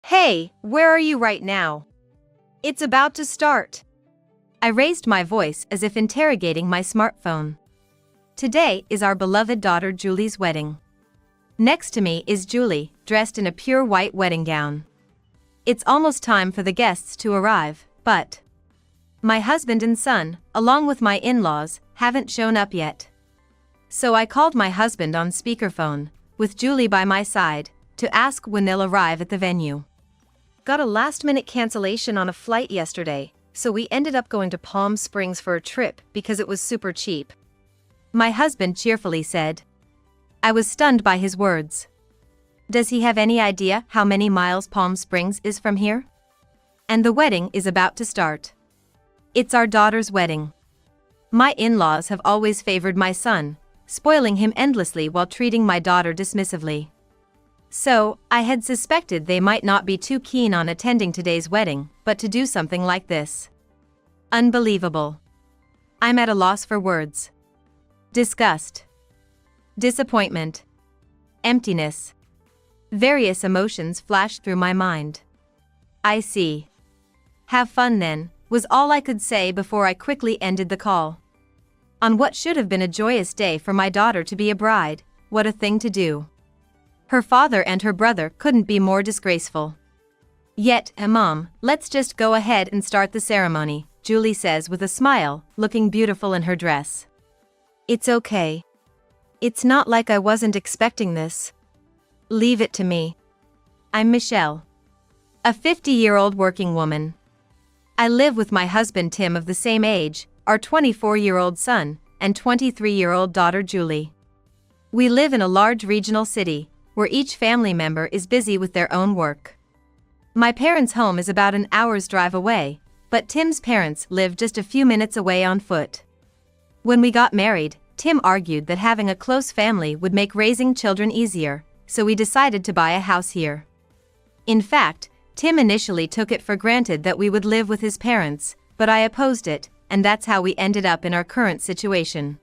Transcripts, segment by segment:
Hey, where are you right now? It's about to start. I raised my voice as if interrogating my smartphone. Today is our beloved daughter Julie's wedding. Next to me is Julie, dressed in a pure white wedding gown. It's almost time for the guests to arrive, but my husband and son, along with my in-laws, haven't shown up yet. So I called my husband on speakerphone, with Julie by my side, to ask when they'll arrive at the venue. Got a last-minute cancellation on a flight yesterday, so we ended up going to Palm Springs for a trip because it was super cheap. My husband cheerfully said. I was stunned by his words. Does he have any idea how many miles Palm Springs is from here? And the wedding is about to start. It's our daughter's wedding. My in-laws have always favored my son, spoiling him endlessly while treating my daughter dismissively. So, I had suspected they might not be too keen on attending today's wedding, but to do something like this. Unbelievable. I'm at a loss for words. Disgust. Disappointment. Emptiness. Various emotions flashed through my mind. I see. Have fun then, was all I could say before I quickly ended the call. On what should have been a joyous day for my daughter to be a bride, what a thing to do. Her father and her brother couldn't be more disgraceful. Yet, Mom, let's just go ahead and start the ceremony, Julie says with a smile, looking beautiful in her dress. It's okay. It's not like I wasn't expecting this. Leave it to me. I'm Michelle. A 50-year-old working woman. I live with my husband Tim of the same age, our 24-year-old son, and 23-year-old daughter Julie. We live in a large regional city, where each family member is busy with their own work. My parents' home is about an hour's drive away, but Tim's parents live just a few minutes away on foot. When we got married, Tim argued that having a close family would make raising children easier, so we decided to buy a house here. In fact, Tim initially took it for granted that we would live with his parents, but I opposed it, and that's how we ended up in our current situation.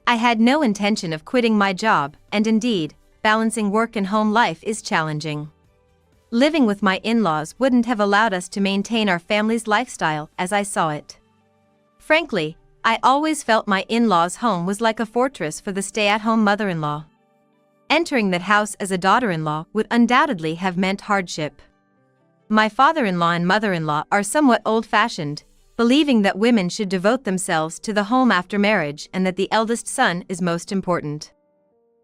I had no intention of quitting my job, and indeed, balancing work and home life is challenging. Living with my in-laws wouldn't have allowed us to maintain our family's lifestyle as I saw it. Frankly, I always felt my in-laws' home was like a fortress for the stay-at-home mother-in-law. Entering that house as a daughter-in-law would undoubtedly have meant hardship. My father-in-law and mother-in-law are somewhat old-fashioned, believing that women should devote themselves to the home after marriage and that the eldest son is most important.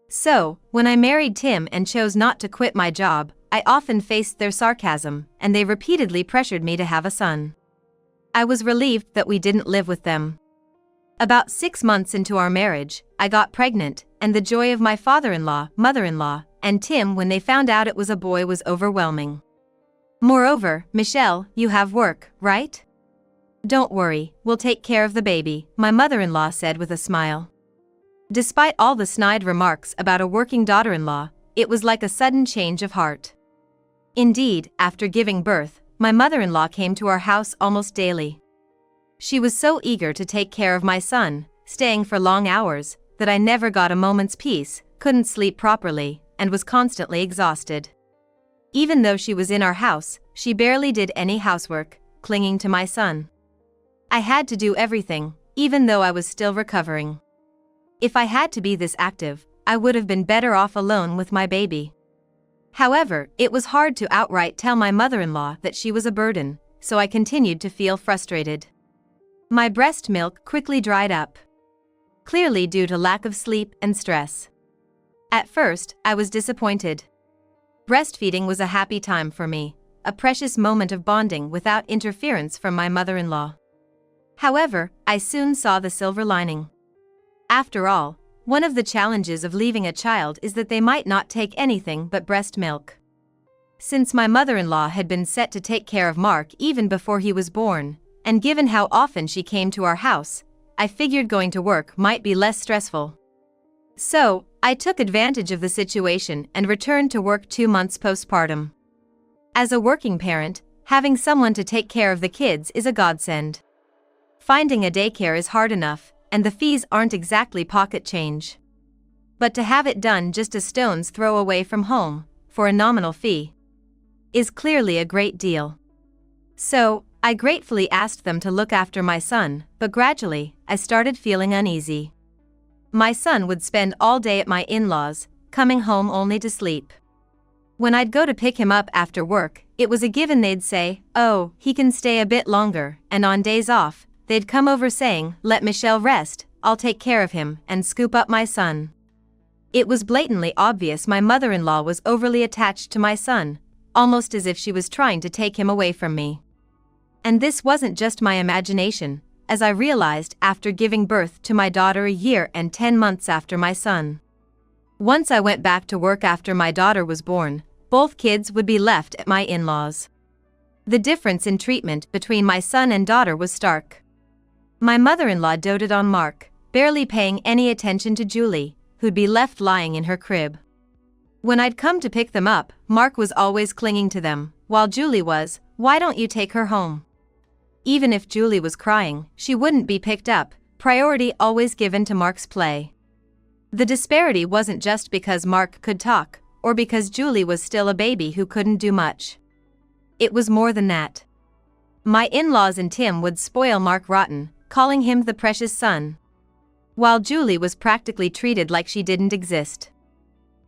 So, when I married Tim and chose not to quit my job, I often faced their sarcasm, and they repeatedly pressured me to have a son. I was relieved that we didn't live with them. About 6 months into our marriage, I got pregnant, and the joy of my father-in-law, mother-in-law, and Tim when they found out it was a boy was overwhelming. Moreover, Michelle, you have work, right? Don't worry, we'll take care of the baby, my mother-in-law said with a smile. Despite all the snide remarks about a working daughter-in-law, it was like a sudden change of heart. Indeed, after giving birth, my mother-in-law came to our house almost daily. She was so eager to take care of my son, staying for long hours, that I never got a moment's peace, couldn't sleep properly, and was constantly exhausted. Even though she was in our house, she barely did any housework, clinging to my son. I had to do everything, even though I was still recovering. If I had to be this active, I would have been better off alone with my baby. However, it was hard to outright tell my mother-in-law that she was a burden, so I continued to feel frustrated. My breast milk quickly dried up. Clearly due to lack of sleep and stress. At first, I was disappointed. Breastfeeding was a happy time for me, a precious moment of bonding without interference from my mother-in-law. However, I soon saw the silver lining. After all, one of the challenges of leaving a child is that they might not take anything but breast milk. Since my mother-in-law had been set to take care of Mark even before he was born, and given how often she came to our house, I figured going to work might be less stressful. So, I took advantage of the situation and returned to work 2 months postpartum. As a working parent, having someone to take care of the kids is a godsend. Finding a daycare is hard enough, and the fees aren't exactly pocket change. But to have it done just a stone's throw away from home, for a nominal fee. is clearly a great deal. So, I gratefully asked them to look after my son, but gradually, I started feeling uneasy. My son would spend all day at my in-laws, coming home only to sleep. When I'd go to pick him up after work, it was a given they'd say, "Oh, he can stay a bit longer," and on days off, they'd come over saying, "Let Michelle rest, I'll take care of him," and scoop up my son. It was blatantly obvious my mother-in-law was overly attached to my son, almost as if she was trying to take him away from me. And this wasn't just my imagination, as I realized after giving birth to my daughter a year and 10 months after my son. Once I went back to work after my daughter was born, both kids would be left at my in-laws. The difference in treatment between my son and daughter was stark. My mother-in-law doted on Mark, barely paying any attention to Julie, who'd be left lying in her crib. When I'd come to pick them up, Mark was always clinging to them, while Julie was, "Why don't you take her home?" Even if Julie was crying, she wouldn't be picked up, priority always given to Mark's play. The disparity wasn't just because Mark could talk, or because Julie was still a baby who couldn't do much. It was more than that. My in-laws and Tim would spoil Mark rotten, calling him the precious son, while Julie was practically treated like she didn't exist.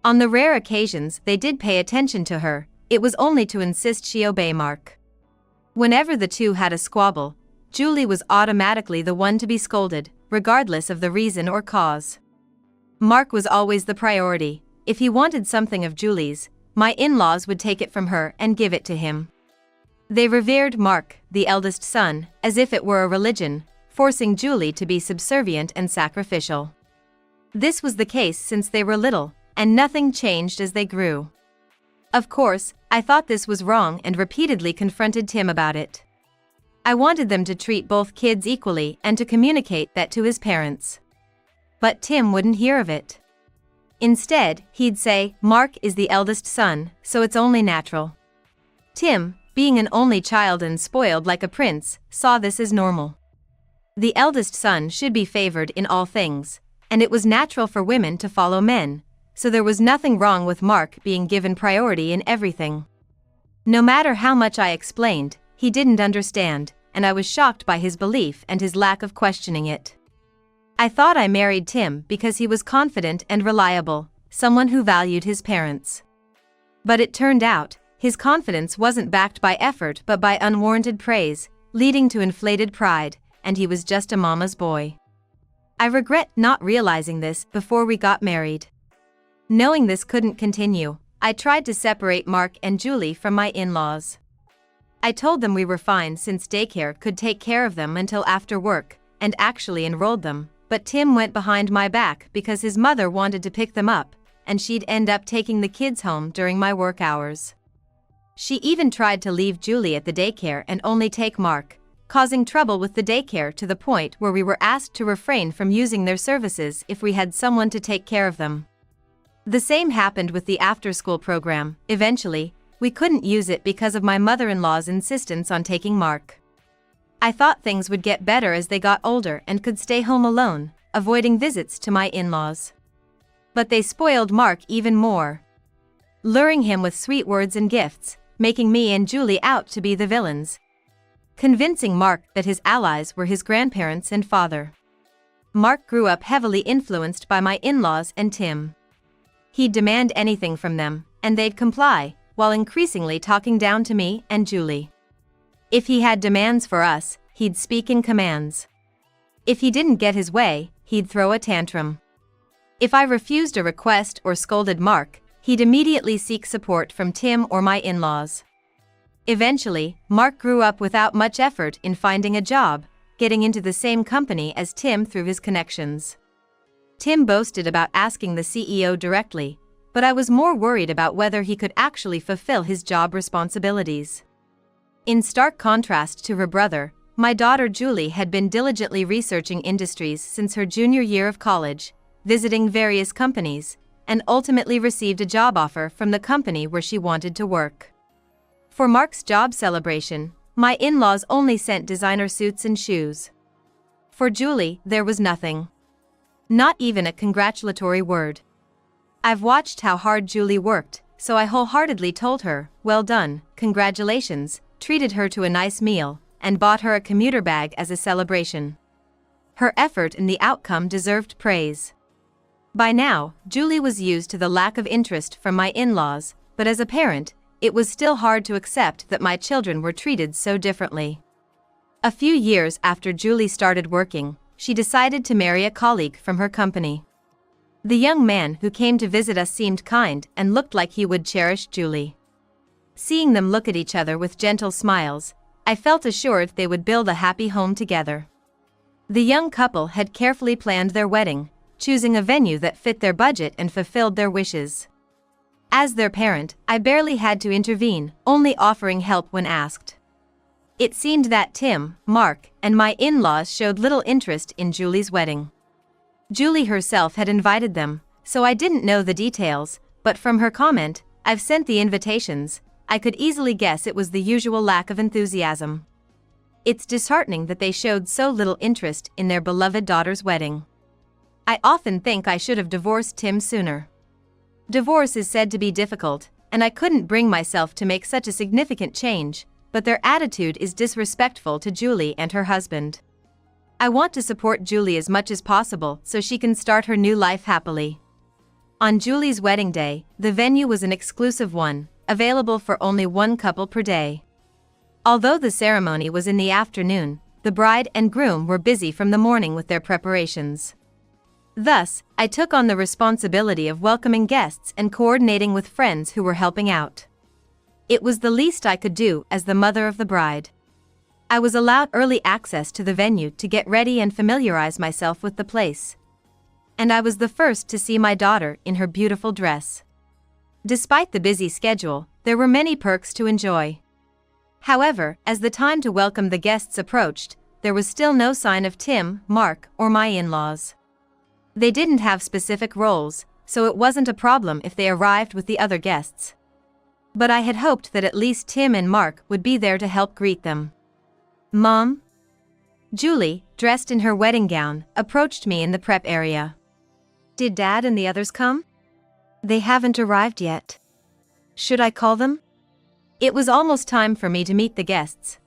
On the rare occasions they did pay attention to her, it was only to insist she obey Mark. Whenever the two had a squabble, Julie was automatically the one to be scolded, regardless of the reason or cause. Mark was always the priority. If he wanted something of Julie's, my in-laws would take it from her and give it to him. They revered Mark, the eldest son, as if it were a religion, forcing Julie to be subservient and sacrificial. This was the case since they were little, and nothing changed as they grew. Of course, I thought this was wrong and repeatedly confronted Tim about it. I wanted them to treat both kids equally and to communicate that to his parents. But Tim wouldn't hear of it. Instead, he'd say, "Mark is the eldest son, so it's only natural." Tim, being an only child and spoiled like a prince, saw this as normal. The eldest son should be favored in all things, and it was natural for women to follow men, so there was nothing wrong with Mark being given priority in everything. No matter how much I explained, he didn't understand, and I was shocked by his belief and his lack of questioning it. I thought I married Tim because he was confident and reliable, someone who valued his parents. But it turned out, his confidence wasn't backed by effort but by unwarranted praise, leading to inflated pride, and he was just a mama's boy. I regret not realizing this before we got married. Knowing this couldn't continue, I tried to separate Mark and Julie from my in-laws. I told them we were fine since daycare could take care of them until after work, and actually enrolled them. But Tim went behind my back because his mother wanted to pick them up, and she'd end up taking the kids home during my work hours. She even tried to leave Julie at the daycare and only take Mark, causing trouble with the daycare to the point where we were asked to refrain from using their services if we had someone to take care of them. The same happened with the after-school program. Eventually, we couldn't use it because of my mother-in-law's insistence on taking Mark. I thought things would get better as they got older and could stay home alone, avoiding visits to my in-laws. But they spoiled Mark even more, luring him with sweet words and gifts, making me and Julie out to be the villains, convincing Mark that his allies were his grandparents and father. Mark grew up heavily influenced by my in-laws and Tim. He'd demand anything from them, and they'd comply, while increasingly talking down to me and Julie. If he had demands for us, he'd speak in commands. If he didn't get his way, he'd throw a tantrum. If I refused a request or scolded Mark, he'd immediately seek support from Tim or my in-laws. Eventually, Mark grew up without much effort in finding a job, getting into the same company as Tim through his connections. Tim boasted about asking the CEO directly, but I was more worried about whether he could actually fulfill his job responsibilities. In stark contrast to her brother, my daughter Julie had been diligently researching industries since her junior year of college, visiting various companies, and ultimately received a job offer from the company where she wanted to work. For Mark's job celebration, my in-laws only sent designer suits and shoes. For Julie, there was nothing. Not even a congratulatory word. I've watched how hard Julie worked, so I wholeheartedly told her, "Well done, congratulations," treated her to a nice meal, and bought her a commuter bag as a celebration. Her effort and the outcome deserved praise. By now, Julie was used to the lack of interest from my in-laws, but as a parent, it was still hard to accept that my children were treated so differently. A few years after Julie started working, she decided to marry a colleague from her company. The young man who came to visit us seemed kind and looked like he would cherish Julie. Seeing them look at each other with gentle smiles, I felt assured they would build a happy home together. The young couple had carefully planned their wedding, choosing a venue that fit their budget and fulfilled their wishes. As their parent, I barely had to intervene, only offering help when asked. It seemed that Tim, Mark, and my in-laws showed little interest in Julie's wedding. Julie herself had invited them, so I didn't know the details, but from her comment, "I've sent the invitations," I could easily guess it was the usual lack of enthusiasm. It's disheartening that they showed so little interest in their beloved daughter's wedding. I often think I should have divorced Tim sooner. Divorce is said to be difficult, and I couldn't bring myself to make such a significant change, but their attitude is disrespectful to Julie and her husband. I want to support Julie as much as possible so she can start her new life happily. On Julie's wedding day, the venue was an exclusive one, available for only one couple per day. Although the ceremony was in the afternoon, the bride and groom were busy from the morning with their preparations. Thus, I took on the responsibility of welcoming guests and coordinating with friends who were helping out. It was the least I could do as the mother of the bride. I was allowed early access to the venue to get ready and familiarize myself with the place. And I was the first to see my daughter in her beautiful dress. Despite the busy schedule, there were many perks to enjoy. However, as the time to welcome the guests approached, there was still no sign of Tim, Mark, or my in-laws. They didn't have specific roles, so it wasn't a problem if they arrived with the other guests. But I had hoped that at least Tim and Mark would be there to help greet them. "Mom?" Julie, dressed in her wedding gown, approached me in the prep area. "Did Dad and the others come?" "They haven't arrived yet." "Should I call them?" It was almost time for me to meet the guests.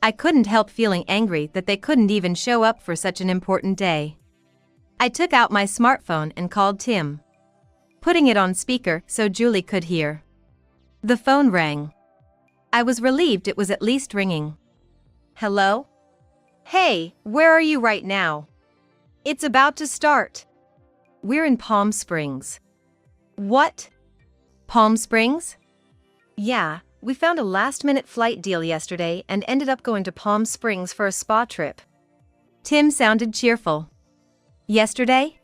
I couldn't help feeling angry that they couldn't even show up for such an important day. I took out my smartphone and called Tim, putting it on speaker so Julie could hear. The phone rang. I was relieved it was at least ringing. "Hello? Hey, where are you right now? It's about to start." "We're in Palm Springs." "What? Palm Springs?" "Yeah, we found a last-minute flight deal yesterday and ended up going to Palm Springs for a spa trip." Tim sounded cheerful. "Yesterday?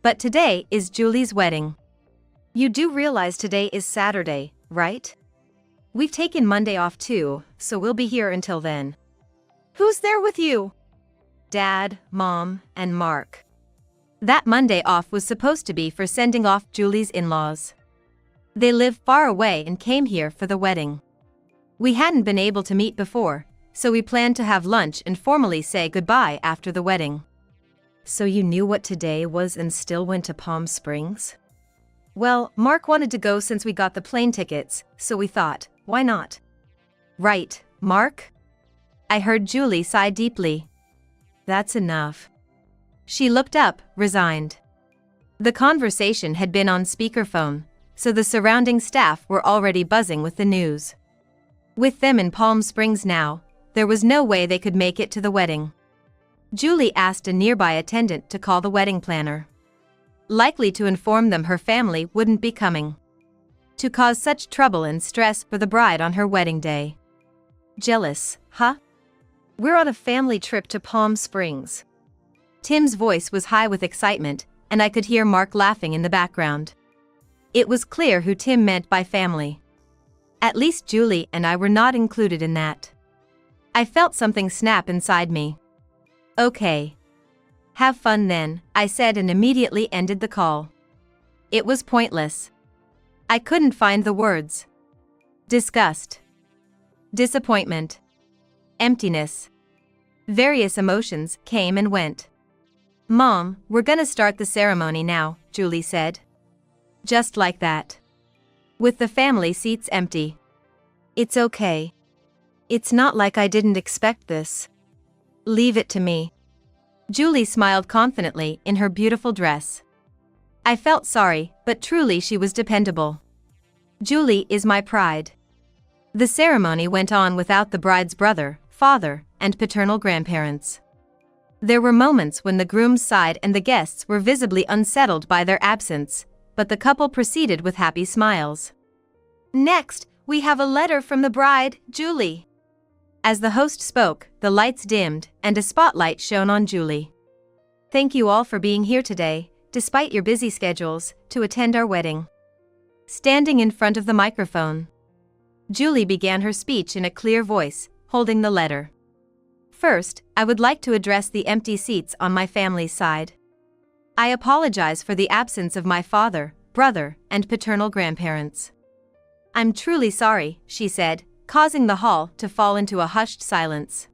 But today is Julie's wedding. You do realize today is Saturday, right? We've taken Monday off too, so we'll be here until then." "Who's there with you?" "Dad, Mom, and Mark." That Monday off was supposed to be for sending off Julie's in-laws. They live far away and came here for the wedding. We hadn't been able to meet before, so we planned to have lunch and formally say goodbye after the wedding. "So you knew what today was and still went to Palm Springs?" "Well, Mark wanted to go since we got the plane tickets, so we thought, why not?" "Right, Mark?" I heard Julie sigh deeply. "That's enough." She looked up, resigned. The conversation had been on speakerphone, so the surrounding staff were already buzzing with the news. With them in Palm Springs now, there was no way they could make it to the wedding. Julie asked a nearby attendant to call the wedding planner, likely to inform them her family wouldn't be coming. To cause such trouble and stress for the bride on her wedding day. "Jealous, huh? We're on a family trip to Palm Springs." Tim's voice was high with excitement, and I could hear Mark laughing in the background. It was clear who Tim meant by family. At least Julie and I were not included in that. I felt something snap inside me. "Okay. Have fun then," I said and immediately ended the call. It was pointless. I couldn't find the words. Disgust. Disappointment. Emptiness. Various emotions came and went. "Mom, we're gonna start the ceremony now," Julie said. Just like that. with the family seats empty. "It's okay. It's not like I didn't expect this. Leave it to me." Julie smiled confidently in her beautiful dress. I felt sorry, but truly she was dependable. Julie is my pride. The ceremony went on without the bride's brother, father, and paternal grandparents. There were moments when the groom's side and the guests were visibly unsettled by their absence, but the couple proceeded with happy smiles. "Next, we have a letter from the bride, Julie." As the host spoke, the lights dimmed and a spotlight shone on Julie. "Thank you all for being here today, despite your busy schedules, to attend our wedding." Standing in front of the microphone, Julie began her speech in a clear voice, holding the letter. "First, I would like to address the empty seats on my family's side. I apologize for the absence of my father, brother, and paternal grandparents. I'm truly sorry," she said, causing the hall to fall into a hushed silence.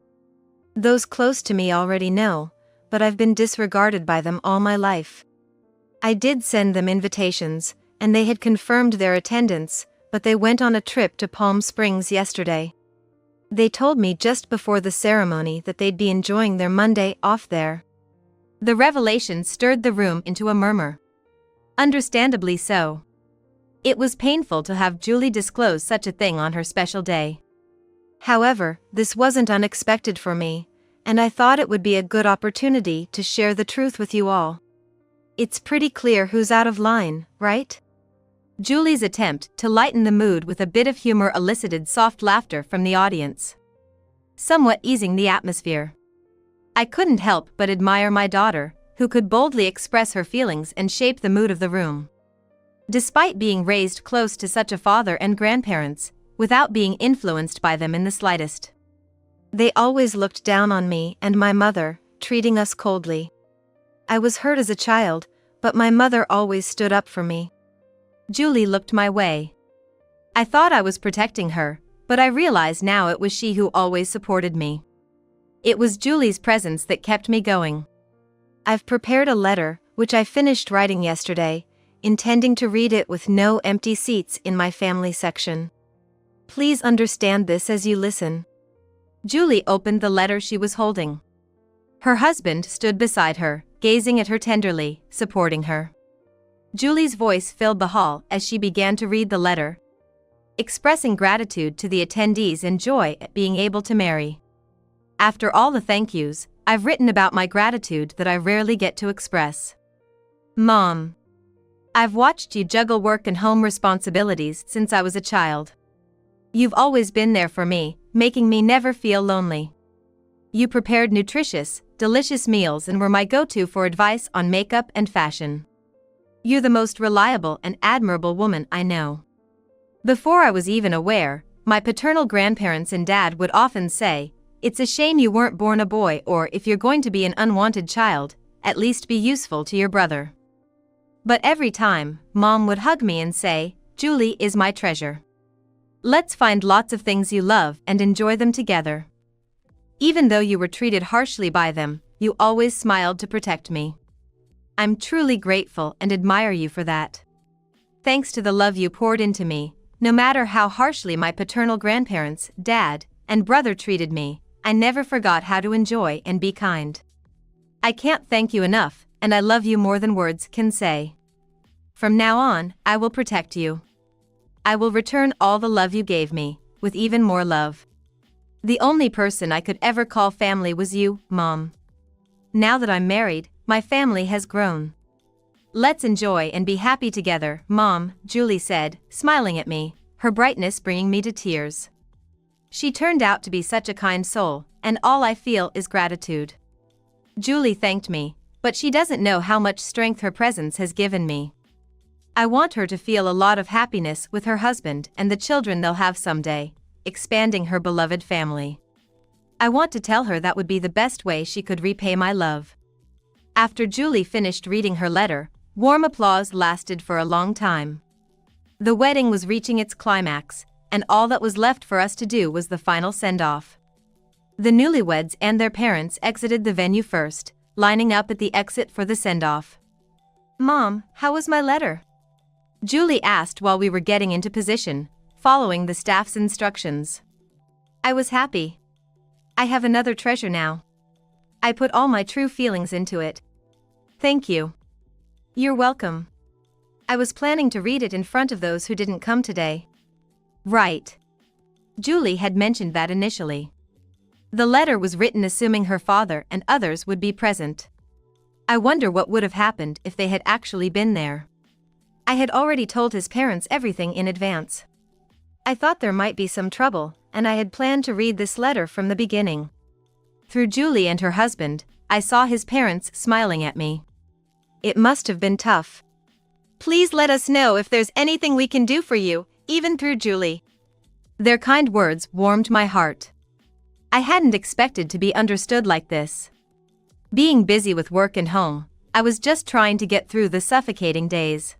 "Those close to me already know, but I've been disregarded by them all my life. I did send them invitations, and they had confirmed their attendance, but they went on a trip to Palm Springs yesterday. They told me just before the ceremony that they'd be enjoying their Monday off there." The revelation stirred the room into a murmur. Understandably so. It was painful to have Julie disclose such a thing on her special day. However, this wasn't unexpected for me, and I thought it would be a good opportunity to share the truth with you all. It's pretty clear who's out of line, right? Julie's attempt to lighten the mood with a bit of humor elicited soft laughter from the audience, somewhat easing the atmosphere. I couldn't help but admire my daughter, who could boldly express her feelings and shape the mood of the room. Despite being raised close to such a father and grandparents, without being influenced by them in the slightest. They always looked down on me and my mother, treating us coldly. I was hurt as a child, but my mother always stood up for me. Julie looked my way. I thought I was protecting her, but I realize now it was she who always supported me. It was Julie's presence that kept me going. I've prepared a letter, which I finished writing yesterday, intending to read it with no empty seats in my family section. Please understand this as you listen. Julie opened the letter she was holding. Her husband stood beside her, gazing at her tenderly, supporting her. Julie's voice filled the hall as she began to read the letter, expressing gratitude to the attendees and joy at being able to marry. "After all the thank yous, I've written about my gratitude that I rarely get to express. Mom, I've watched you juggle work and home responsibilities since I was a child. You've always been there for me, making me never feel lonely. You prepared nutritious, delicious meals and were my go-to for advice on makeup and fashion. You're the most reliable and admirable woman I know." Before I was even aware, my paternal grandparents and dad would often say, "It's a shame you weren't born a boy," or "If you're going to be an unwanted child, at least be useful to your brother." But every time, Mom would hug me and say, "Julie is my treasure. Let's find lots of things you love and enjoy them together. Even though you were treated harshly by them, you always smiled to protect me. I'm truly grateful and admire you for that. Thanks to the love you poured into me, no matter how harshly my paternal grandparents, dad, and brother treated me, I never forgot how to enjoy and be kind. I can't thank you enough, and I love you more than words can say. From now on, I will protect you. I will return all the love you gave me, with even more love. The only person I could ever call family was you, Mom. Now that I'm married, my family has grown. Let's enjoy and be happy together, Mom," Julie said, smiling at me, her brightness bringing me to tears. She turned out to be such a kind soul, and all I feel is gratitude. Julie thanked me, but she doesn't know how much strength her presence has given me. I want her to feel a lot of happiness with her husband and the children they'll have someday, expanding her beloved family. I want to tell her that would be the best way she could repay my love." After Julie finished reading her letter, warm applause lasted for a long time. The wedding was reaching its climax, and all that was left for us to do was the final send-off. The newlyweds and their parents exited the venue first, lining up at the exit for the send-off. "Mom, how was my letter?" Julie asked while we were getting into position, following the staff's instructions. I was happy. I have another treasure now. I put all my true feelings into it. Thank you. You're welcome. I was planning to read it in front of those who didn't come today. Right. Julie had mentioned that initially. The letter was written assuming her father and others would be present. I wonder what would have happened if they had actually been there. I had already told his parents everything in advance. I thought there might be some trouble, and I had planned to read this letter from the beginning. Through Julie and her husband, I saw his parents smiling at me. It must have been tough. Please let us know if there's anything we can do for you, even through Julie. Their kind words warmed my heart. I hadn't expected to be understood like this. Being busy with work and home, I was just trying to get through the suffocating days.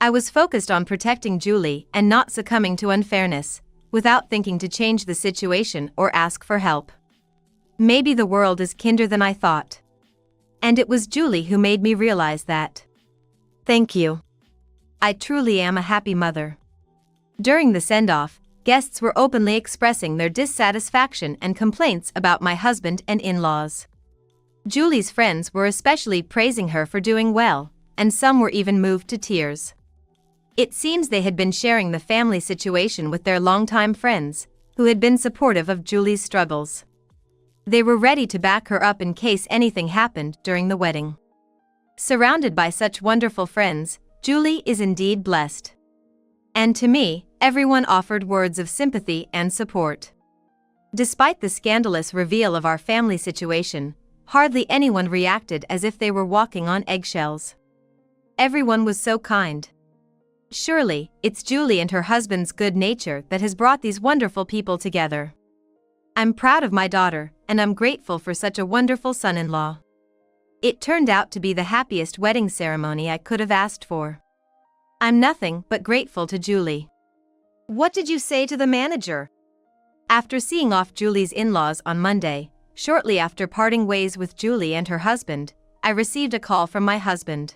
I was focused on protecting Julie and not succumbing to unfairness, without thinking to change the situation or ask for help. Maybe the world is kinder than I thought. And it was Julie who made me realize that. Thank you. I truly am a happy mother. During the send-off, guests were openly expressing their dissatisfaction and complaints about my husband and in-laws. Julie's friends were especially praising her for doing well, and some were even moved to tears. It seems they had been sharing the family situation with their longtime friends, who had been supportive of Julie's struggles. They were ready to back her up in case anything happened during the wedding. Surrounded by such wonderful friends, Julie is indeed blessed. And to me, everyone offered words of sympathy and support. Despite the scandalous reveal of our family situation, hardly anyone reacted as if they were walking on eggshells. Everyone was so kind. Surely, it's Julie and her husband's good nature that has brought these wonderful people together. I'm proud of my daughter, and I'm grateful for such a wonderful son-in-law. It turned out to be the happiest wedding ceremony I could have asked for. I'm nothing but grateful to Julie. What did you say to the manager? After seeing off Julie's in-laws on Monday, shortly after parting ways with Julie and her husband, I received a call from my husband.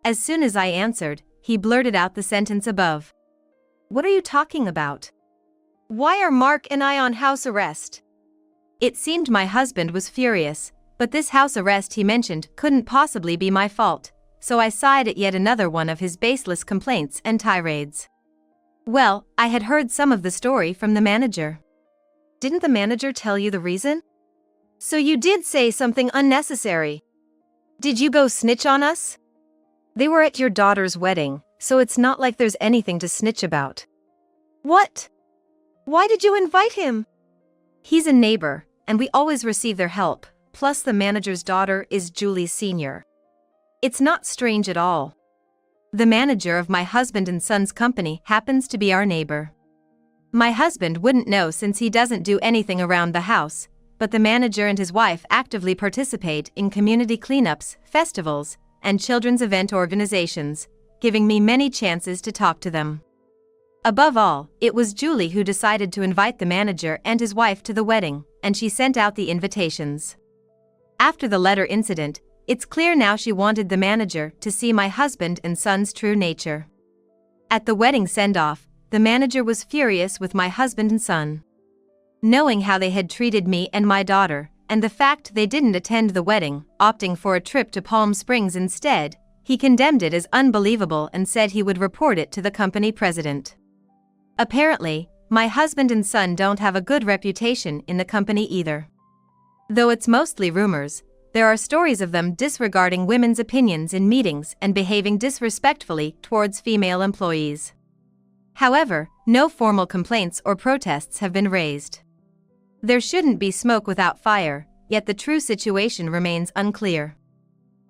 As soon as I answered, he blurted out the sentence above. What are you talking about? Why are Mark and I on house arrest? It seemed my husband was furious, but this house arrest he mentioned couldn't possibly be my fault, so I sighed at yet another one of his baseless complaints and tirades. Well, I had heard some of the story from the manager. Didn't the manager tell you the reason? So you did say something unnecessary. Did you go snitch on us? They were at your daughter's wedding, so it's not like there's anything to snitch about. What? Why did you invite him? He's a neighbor, and we always receive their help, plus the manager's daughter is Julie's senior. It's not strange at all. The manager of my husband and son's company happens to be our neighbor. My husband wouldn't know since he doesn't do anything around the house, but the manager and his wife actively participate in community cleanups, festivals, and children's event organizations, giving me many chances to talk to them. Above all, it was Julie who decided to invite the manager and his wife to the wedding, and she sent out the invitations. After the letter incident, it's clear now she wanted the manager to see my husband and son's true nature. At the wedding send-off, the manager was furious with my husband and son. Knowing how they had treated me and my daughter, and the fact they didn't attend the wedding, opting for a trip to Palm Springs instead, he condemned it as unbelievable and said he would report it to the company president. Apparently, my husband and son don't have a good reputation in the company either. Though it's mostly rumors, there are stories of them disregarding women's opinions in meetings and behaving disrespectfully towards female employees. However, no formal complaints or protests have been raised. There shouldn't be smoke without fire, yet the true situation remains unclear.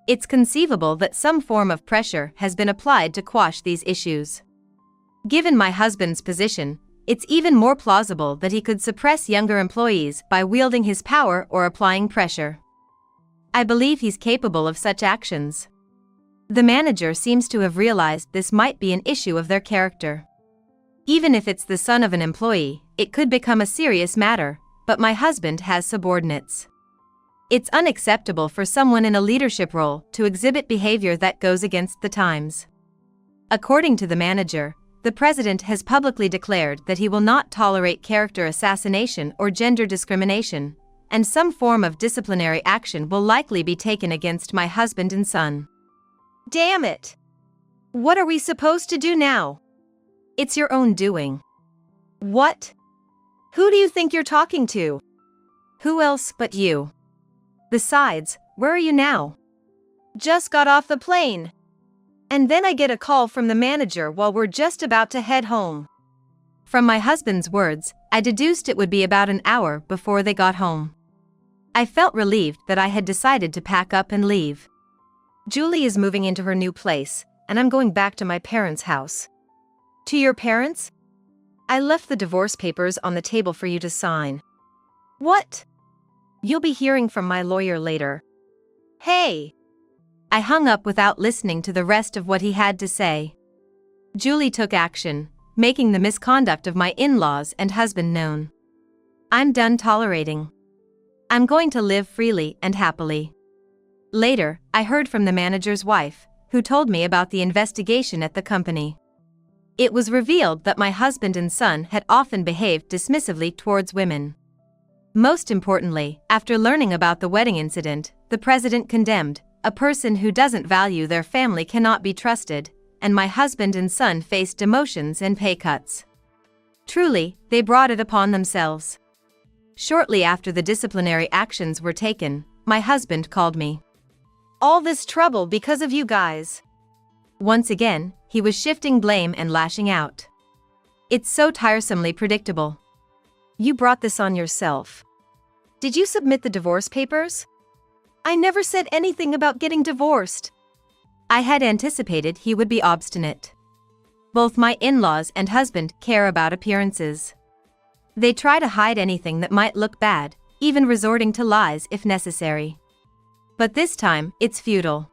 It's conceivable that some form of pressure has been applied to quash these issues. Given my husband's position, it's even more plausible that he could suppress younger employees by wielding his power or applying pressure. I believe he's capable of such actions. The manager seems to have realized this might be an issue of their character. Even if it's the son of an employee, it could become a serious matter, but my husband has subordinates. It's unacceptable for someone in a leadership role to exhibit behavior that goes against the times. According to the manager, the president has publicly declared that he will not tolerate character assassination or gender discrimination, and some form of disciplinary action will likely be taken against my husband and son. Damn it! What are we supposed to do now? It's your own doing. What? Who do you think you're talking to? Who else but you? Besides, where are you now? Just got off the plane. And then I get a call from the manager while we're just about to head home. From my husband's words, I deduced it would be about an hour before they got home. I felt relieved that I had decided to pack up and leave. Julie is moving into her new place, and I'm going back to my parents' house. To your parents? I left the divorce papers on the table for you to sign. What? You'll be hearing from my lawyer later. Hey! I hung up without listening to the rest of what he had to say. Julie took action, making the misconduct of my in-laws and husband known. I'm done tolerating. I'm going to live freely and happily. Later, I heard from the manager's wife, who told me about the investigation at the company. It was revealed that my husband and son had often behaved dismissively towards women. Most importantly, after learning about the wedding incident, the president condemned, "A person who doesn't value their family cannot be trusted," and my husband and son faced demotions and pay cuts. Truly, they brought it upon themselves. Shortly after the disciplinary actions were taken, my husband called me. All this trouble because of you guys. Once again, he was shifting blame and lashing out. It's so tiresomely predictable. You brought this on yourself. Did you submit the divorce papers? I never said anything about getting divorced. I had anticipated he would be obstinate. Both my in-laws and husband care about appearances. They try to hide anything that might look bad, even resorting to lies if necessary. But this time, it's futile.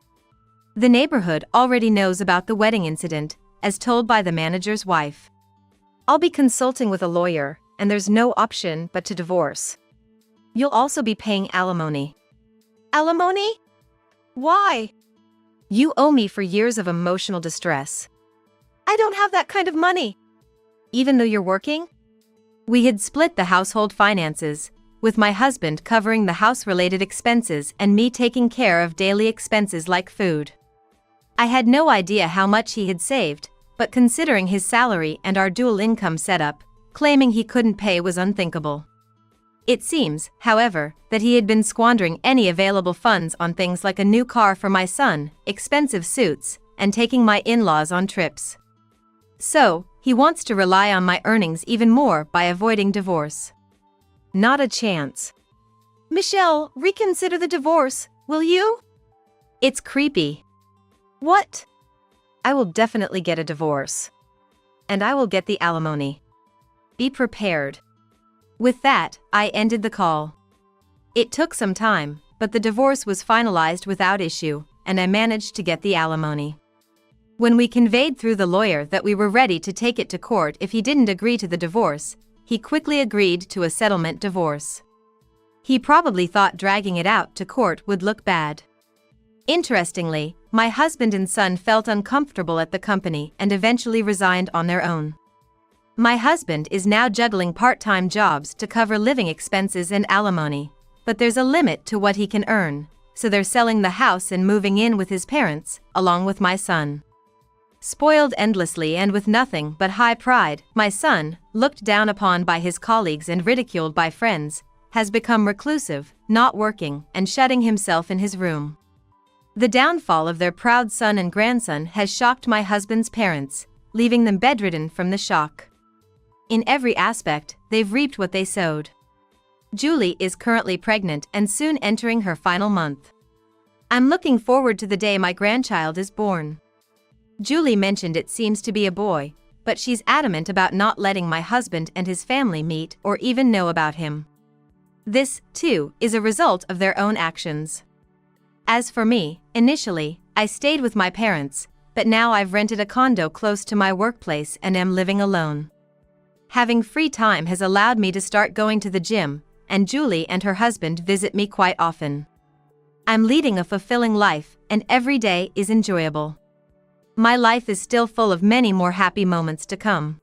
The neighborhood already knows about the wedding incident, as told by the manager's wife. I'll be consulting with a lawyer, and there's no option but to divorce. You'll also be paying alimony. Alimony? Why? You owe me for years of emotional distress. I don't have that kind of money. Even though you're working? We had split the household finances, with my husband covering the house-related expenses and me taking care of daily expenses like food. I had no idea how much he had saved, but considering his salary and our dual income setup, claiming he couldn't pay was unthinkable. It seems, however, that he had been squandering any available funds on things like a new car for my son, expensive suits, and taking my in-laws on trips. So, he wants to rely on my earnings even more by avoiding divorce. Not a chance. Michelle, reconsider the divorce, will you? It's creepy. What? I will definitely get a divorce. And I will get the alimony. Be prepared. With that, I ended the call. It took some time, but the divorce was finalized without issue, and I managed to get the alimony. When we conveyed through the lawyer that we were ready to take it to court if he didn't agree to the divorce, he quickly agreed to a settlement divorce. He probably thought dragging it out to court would look bad. Interestingly, my husband and son felt uncomfortable at the company and eventually resigned on their own. My husband is now juggling part-time jobs to cover living expenses and alimony, but there's a limit to what he can earn, so they're selling the house and moving in with his parents, along with my son. Spoiled endlessly and with nothing but high pride, my son, looked down upon by his colleagues and ridiculed by friends, has become reclusive, not working, and shutting himself in his room. The downfall of their proud son and grandson has shocked my husband's parents, leaving them bedridden from the shock. In every aspect, they've reaped what they sowed. Julie is currently pregnant and soon entering her final month. I'm looking forward to the day my grandchild is born. Julie mentioned it seems to be a boy, but she's adamant about not letting my husband and his family meet or even know about him. This, too, is a result of their own actions. As for me, initially, I stayed with my parents, but now I've rented a condo close to my workplace and am living alone. Having free time has allowed me to start going to the gym, and Julie and her husband visit me quite often. I'm leading a fulfilling life, and every day is enjoyable. my life is still full of many more happy moments to come.